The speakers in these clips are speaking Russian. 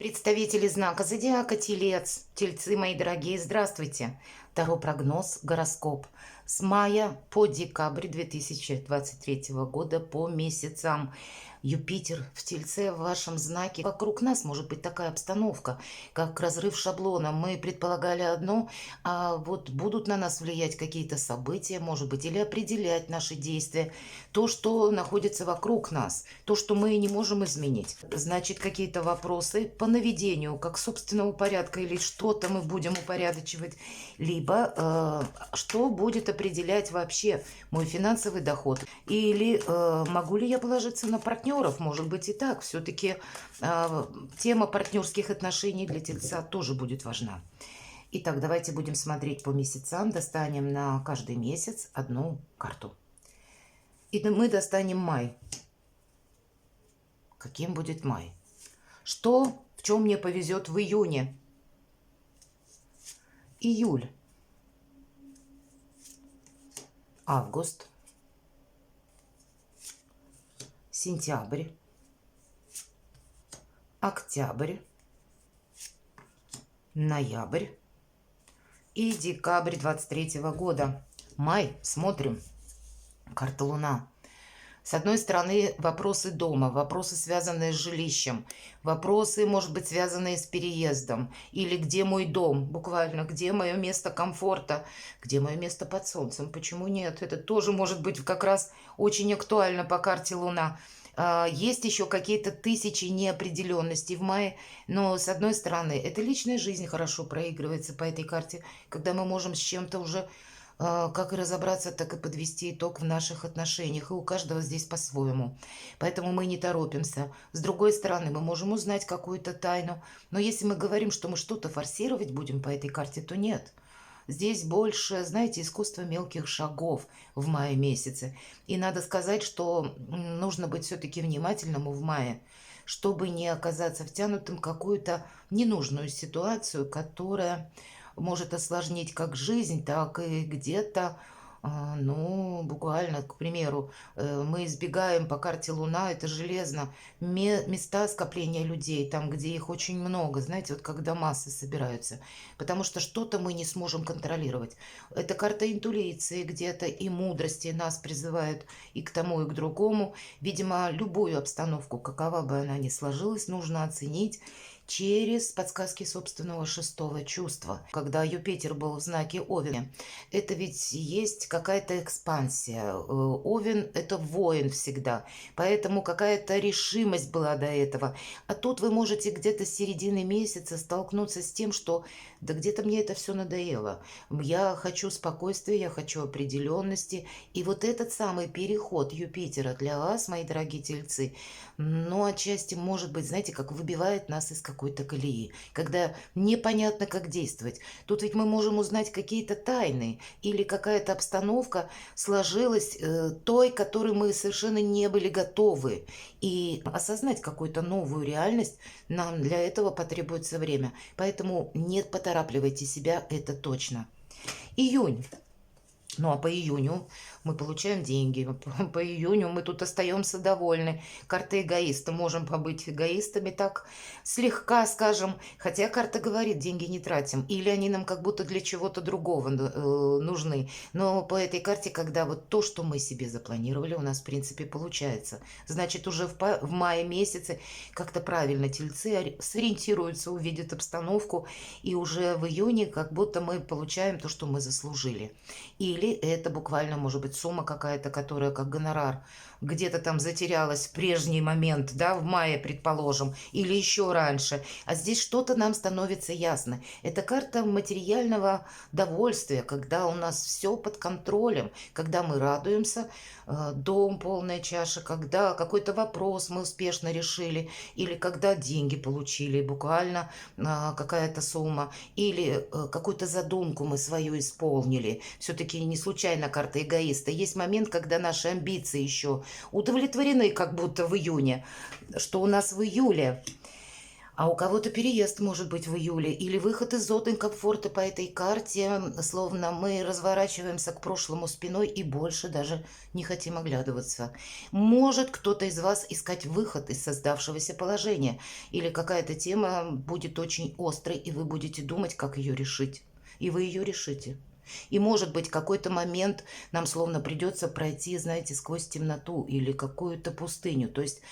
Представители знака зодиака Телец, Тельцы, мои дорогие, здравствуйте. Таро прогноз, гороскоп с мая по декабрь 2023 года по месяцам. Юпитер в Тельце, в вашем знаке. Вокруг нас может быть такая обстановка, как разрыв шаблона. Мы предполагали одно, а вот будут на нас влиять какие-то события, может быть, или определять наши действия. То, что находится вокруг нас, то, что мы не можем изменить. Значит, какие-то вопросы по наведению, как собственного порядка, или что-то мы будем упорядочивать, либо что будет определять вообще мой финансовый доход. Или могу ли я положиться на партнеров? Может быть и так. Все-таки тема партнерских отношений для Тельца тоже будет важна. Итак, давайте будем смотреть по месяцам. Достанем на каждый месяц одну карту. И мы достанем май. Каким будет май? Что, в чем мне повезет в июне? Июль. Август. Сентябрь. Октябрь. Ноябрь. И декабрь 23 года. Май. Смотрим. Карта Луна. С одной стороны, вопросы дома, вопросы, связанные с жилищем, вопросы, может быть, связанные с переездом, или где мой дом, буквально, где мое место комфорта, где мое место под солнцем, почему нет? Это тоже может быть как раз очень актуально по карте Луна. Есть еще какие-то тысячи неопределенностей в мае, но с одной стороны, это личная жизнь хорошо проигрывается по этой карте, когда мы можем с чем-то уже как и разобраться, так и подвести итог в наших отношениях. И у каждого здесь по-своему. Поэтому мы не торопимся. С другой стороны, мы можем узнать какую-то тайну. Но если мы говорим, что мы что-то форсировать будем по этой карте, то нет. Здесь больше, знаете, искусство мелких шагов в мае месяце. И надо сказать, что нужно быть все-таки внимательным в мае, чтобы не оказаться втянутым в какую-то ненужную ситуацию, которая может осложнить как жизнь, так и где-то, ну, буквально, к примеру, мы избегаем по карте Луна, это железно, места скопления людей, там, где их очень много, знаете, вот когда массы собираются, потому что что-то мы не сможем контролировать. Это карта интуиции где-то и мудрости нас призывают и к тому, и к другому. Видимо, любую обстановку, какова бы она ни сложилась, нужно оценить через подсказки собственного шестого чувства. Когда Юпитер был в знаке Овен, это ведь есть какая-то экспансия. Овен – это воин всегда, поэтому какая-то решимость была до этого. А тут вы можете где-то с середины месяца столкнуться с тем, что да где-то мне это все надоело. Я хочу спокойствия, я хочу определенности. И вот этот самый переход Юпитера для вас, мои дорогие тельцы, ну, отчасти, может быть, знаете, как выбивает нас из какой-то колеи, когда непонятно, как действовать. Тут ведь мы можем узнать какие-то тайны, или какая-то обстановка сложилась той, которой мы совершенно не были готовы. И осознать какую-то новую реальность нам для этого потребуется время. Поэтому не поторапливайте себя, это точно. Июнь. Ну а по июню мы получаем деньги, по июню мы тут остаемся довольны. Карта эгоиста, можем побыть эгоистами так слегка, скажем, хотя карта говорит, деньги не тратим, или они нам как будто для чего-то другого нужны. Но по этой карте, когда вот то, что мы себе запланировали, у нас в принципе получается. Значит, уже в мае месяце как-то правильно тельцы сориентируются, увидят обстановку, и уже в июне как будто мы получаем то, что мы заслужили. Или это буквально может быть сумма какая-то, которая как гонорар где-то там затерялась в прежний момент, да, в мае, предположим, или еще раньше. А здесь что-то нам становится ясно. Это карта материального довольствия, когда у нас все под контролем, когда мы радуемся, дом полная чаша, когда какой-то вопрос мы успешно решили, или когда деньги получили, буквально какая-то сумма, или какую-то задумку мы свою исполнили. Все-таки не случайно карта эгоиста. Есть момент, когда наши амбиции еще удовлетворены, как будто в июне, что у нас в июле. А у кого-то переезд может быть в июле или выход из зоны комфорта по этой карте, словно мы разворачиваемся к прошлому спиной и больше даже не хотим оглядываться. Может кто-то из вас искать выход из создавшегося положения, или какая-то тема будет очень острой, и вы будете думать, как ее решить. И вы ее решите. И, может быть, какой-то момент нам словно придется пройти, знаете, сквозь темноту или какую-то пустыню. То есть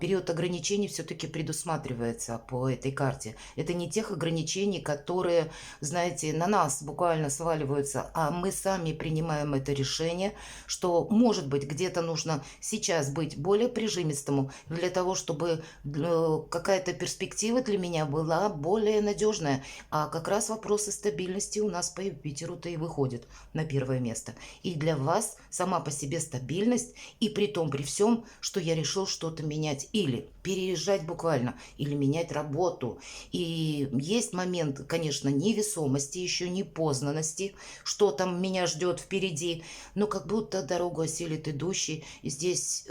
период ограничений все-таки предусматривается по этой карте. Это не тех ограничений, которые, знаете, на нас буквально сваливаются, а мы сами принимаем это решение, что, может быть, где-то нужно сейчас быть более прижимистому для того, чтобы какая-то перспектива для меня была более надежная. А как раз вопросы стабильности у нас по Юпитеру-то и выходят на первое место. И для вас сама по себе стабильность, и при том, при всем, что я решил что-то менять или переезжать буквально, или менять работу. И есть момент, конечно, невесомости, еще непознанности, что там меня ждет впереди, но как будто дорогу осилит идущий. И здесь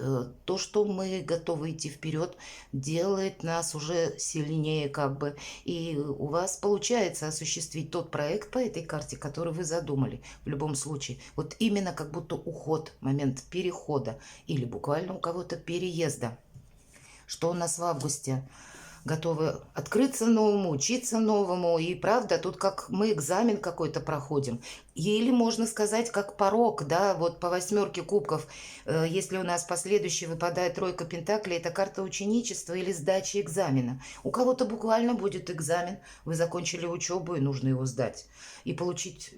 то, что мы готовы идти вперед, делает нас уже сильнее как бы. И у вас получается осуществить тот проект по этой карте, который вы задумали в любом случае. Вот именно как будто уход, момент перехода или буквально у кого-то переезда. Что у нас в августе? Готовы открыться новому, учиться новому. И правда, тут как мы экзамен какой-то проходим. Или можно сказать, как порог, да, вот по восьмерке кубков, если у нас последующий выпадает тройка пентаклей, это карта ученичества или сдачи экзамена. У кого-то буквально будет экзамен, вы закончили учебу и нужно его сдать. И получить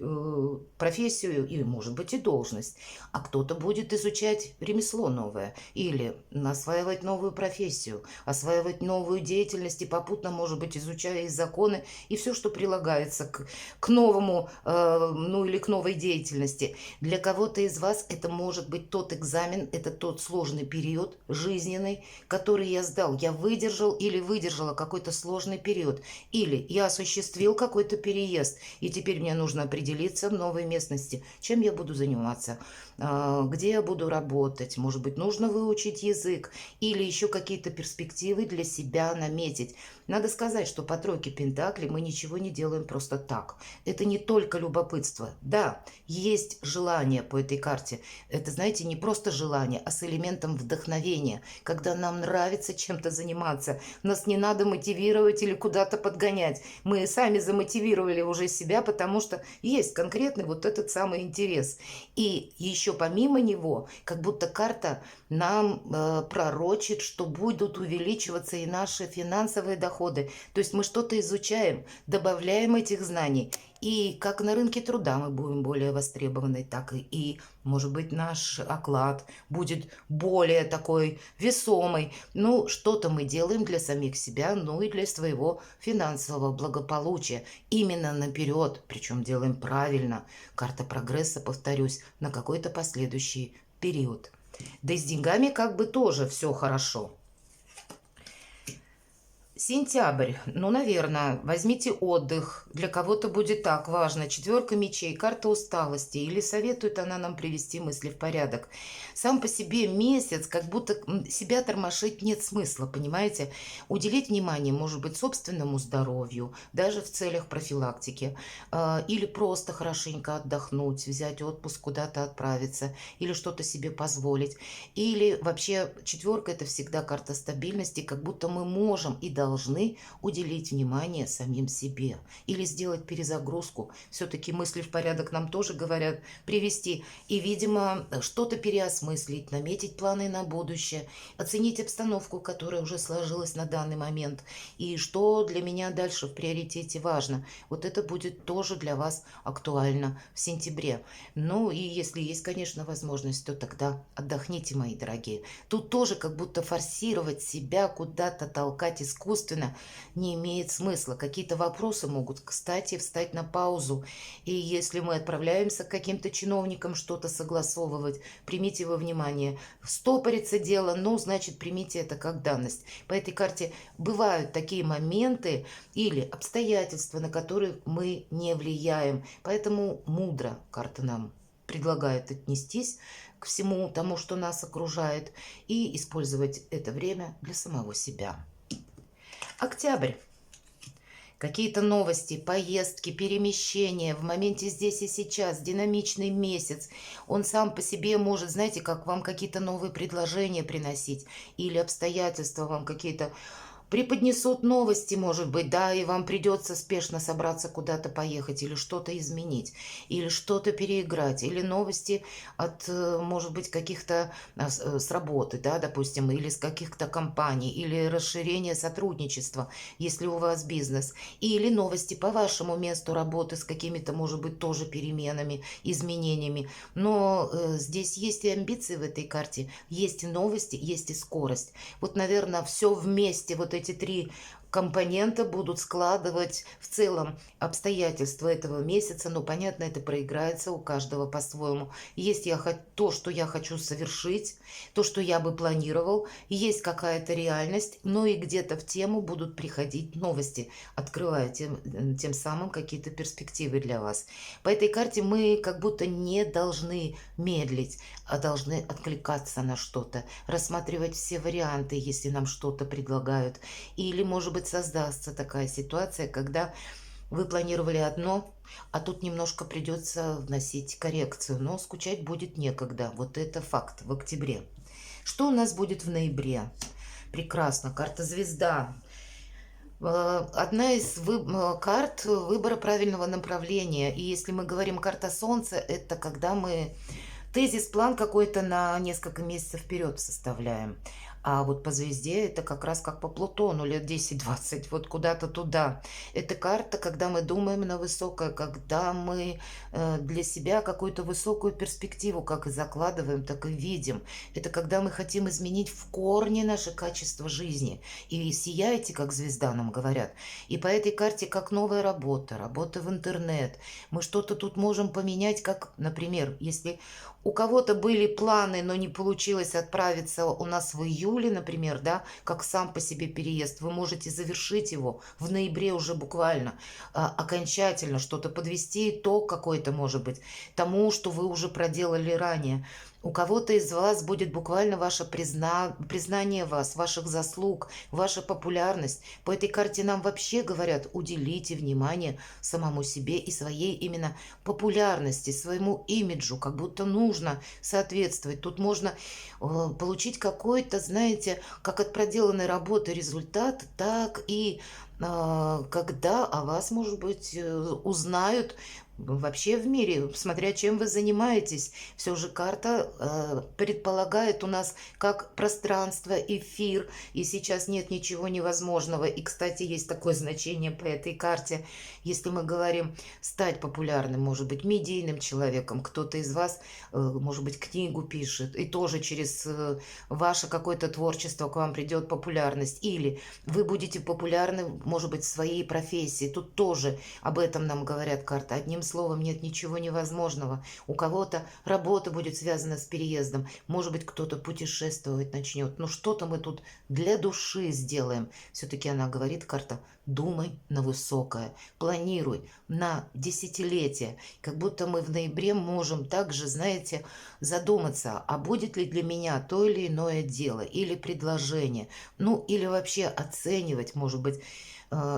профессию, или, может быть, и должность. А кто-то будет изучать ремесло новое, или осваивать новую профессию, осваивать новую деятельность, и попутно, может быть, изучая и законы, и все, что прилагается к новому, ну, или к новой деятельности. Для кого-то из вас это может быть тот экзамен, это тот сложный период жизненный, который я сдал. Я выдержал или выдержала какой-то сложный период. Или я осуществил какой-то переезд, и теперь мне нужно определиться в новой местности, чем я буду заниматься, где я буду работать, может быть, нужно выучить язык или еще какие-то перспективы для себя наметить. Надо сказать, что по тройке пентаклей мы ничего не делаем просто так. Это не только любопытство. Да, есть желание по этой карте. Это, знаете, не просто желание, а с элементом вдохновения, когда нам нравится чем-то заниматься. Нас не надо мотивировать или куда-то подгонять. Мы сами замотивировали уже себя, потому что есть конкретный вот этот самый интерес. И еще помимо него, как будто карта нам пророчит, что будут увеличиваться и наши финансовые доходы. То есть мы что-то изучаем, добавляем этих знаний. И как на рынке труда мы будем более востребованы, так и, может быть, наш оклад будет более такой весомый. Ну, что-то мы делаем для самих себя, ну и для своего финансового благополучия. Именно наперед, причем делаем правильно. Карта прогресса, повторюсь, на какой-то последующий период. Да и с деньгами как бы тоже все хорошо. Сентябрь. Ну, наверное, возьмите отдых. Для кого-то будет так важно. Четверка мечей, карта усталости. Или советует она нам привести мысли в порядок. Сам по себе месяц, как будто себя тормошить нет смысла, понимаете? Уделить внимание, может быть, собственному здоровью, даже в целях профилактики. Или просто хорошенько отдохнуть, взять отпуск, куда-то отправиться. Или что-то себе позволить. Или вообще четверка это всегда карта стабильности, как будто мы можем и должны уделить внимание самим себе или сделать перезагрузку. Все-таки мысли в порядок нам тоже говорят привести. И, видимо, что-то переосмыслить, наметить планы на будущее, оценить обстановку, которая уже сложилась на данный момент. И что для меня дальше в приоритете важно. Вот это будет тоже для вас актуально в сентябре. Ну и если есть, конечно, возможность, то тогда отдохните, мои дорогие. Тут тоже как будто форсировать себя, куда-то толкать искусственно не имеет смысла. Какие-то вопросы могут, кстати, встать на паузу. И если мы отправляемся к каким-то чиновникам что-то согласовывать, примите во внимание, стопорится дело, ну, значит, примите это как данность. По этой карте бывают такие моменты или обстоятельства, на которые мы не влияем. Поэтому мудро карта нам предлагает отнестись к всему тому, что нас окружает, и использовать это время для самого себя. Октябрь. Какие-то новости, поездки, перемещения в моменте здесь и сейчас, динамичный месяц. Он сам по себе может, знаете, как вам какие-то новые предложения приносить или обстоятельства вам какие-то преподнесут новости, может быть, да, и вам придется спешно собраться куда-то поехать или что-то изменить, или что-то переиграть, или новости от, может быть, каких-то с работы, да, допустим, или с каких-то компаний, или расширение сотрудничества, если у вас бизнес, или новости по вашему месту работы с какими-то, может быть, тоже переменами, изменениями. Но здесь есть и амбиции в этой карте, есть и новости, есть и скорость. Вот, наверное, все вместе, вот эти три компонента будут складывать в целом обстоятельства этого месяца, но, понятно, это проиграется у каждого по-своему. Есть то, что я хочу совершить, то, что я бы планировал, есть какая-то реальность, но и где-то в тему будут приходить новости, открывая тем самым какие-то перспективы для вас. По этой карте мы как будто не должны медлить, а должны откликаться на что-то, рассматривать все варианты, если нам что-то предлагают. Или, может быть, создастся такая ситуация, когда вы планировали одно, а тут немножко придется вносить коррекцию, но скучать будет некогда. Вот это факт в октябре. Что у нас будет в ноябре? Прекрасно. Карта звезда. Одна из карт выбора правильного направления. И если мы говорим карта солнца, это когда мы тезис-план какой-то на несколько месяцев вперед составляем. А вот по звезде это как раз как по Плутону, лет 10-20, вот куда-то туда. Это карта, когда мы думаем на высокое, когда мы для себя какую-то высокую перспективу как и закладываем, так и видим. Это когда мы хотим изменить в корне наше качество жизни. И сияете, как звезда, нам говорят. И по этой карте как новая работа, работа в интернет. Мы что-то тут можем поменять, как, например, если у кого-то были планы, но не получилось отправиться у нас в июле, например, да, как сам по себе переезд, вы можете завершить его в ноябре уже буквально, окончательно что-то подвести итог какой-то, может быть, тому, что вы уже проделали ранее. У кого-то из вас будет буквально ваше признание вас, ваших заслуг, ваша популярность. По этой карте нам вообще говорят, уделите внимание самому себе и своей именно популярности, своему имиджу, как будто нужно соответствовать. Тут можно получить какой-то, знаете, как от проделанной работы результат, так и когда о вас, может быть, узнают вообще в мире, смотря чем вы занимаетесь. Все же карта предполагает у нас как пространство, эфир, и сейчас нет ничего невозможного. И, кстати, есть такое значение по этой карте, если мы говорим стать популярным, может быть, медийным человеком, кто-то из вас, может быть, книгу пишет, и тоже через ваше какое-то творчество к вам придет популярность, или вы будете популярны, может быть, в своей профессии. Тут тоже об этом нам говорят карты. Одним словом, нет ничего невозможного. У кого-то работа будет связана с переездом. Может быть, кто-то путешествовать начнет. Но что-то мы тут для души сделаем. Все-таки она говорит, карта, думай на высокое. Планируй на десятилетие. Как будто мы в ноябре можем также, знаете, задуматься, а будет ли для меня то или иное дело или предложение. Ну, или вообще оценивать, может быть,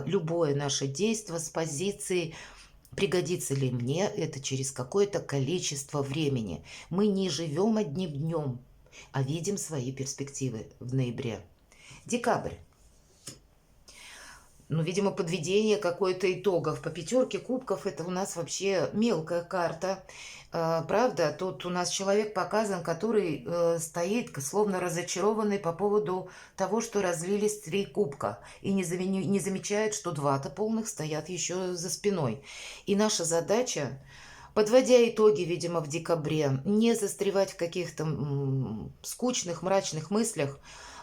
любое наше действие с позиции пригодится ли мне это через какое-то количество времени. Мы не живем одним днем, а видим свои перспективы в ноябре. Декабрь. Ну, видимо, подведение какой-то итогов. По пятерке кубков это у нас вообще мелкая карта. Правда, тут у нас человек показан, который стоит словно разочарованный по поводу того, что разлились три кубка. И не замечает, что два-то полных стоят еще за спиной. И наша задача, подводя итоги, видимо, в декабре, не застревать в каких-то скучных, мрачных мыслях,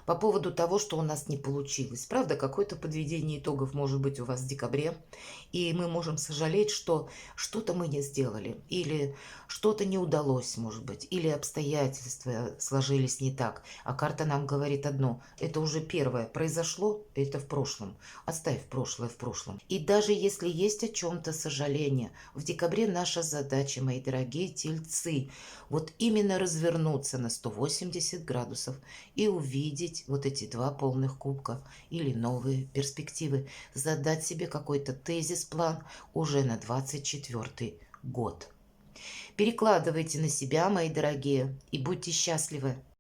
по поводу того, что у нас не получилось. Правда, какое-то подведение итогов может быть у вас в декабре, и мы можем сожалеть, что что-то мы не сделали, или что-то не удалось, может быть, или обстоятельства сложились не так. А карта нам говорит одно, это уже первое, произошло, это в прошлом. Оставь прошлое в прошлом. И даже если есть о чем-то сожаление, в декабре наша задача, мои дорогие тельцы, вот именно развернуться на 180 градусов и увидеть увидеть вот эти два полных кубка или новые перспективы, задать себе какой-то тезис-план уже на 24 год. Перекладывайте на себя, мои дорогие, и будьте счастливы.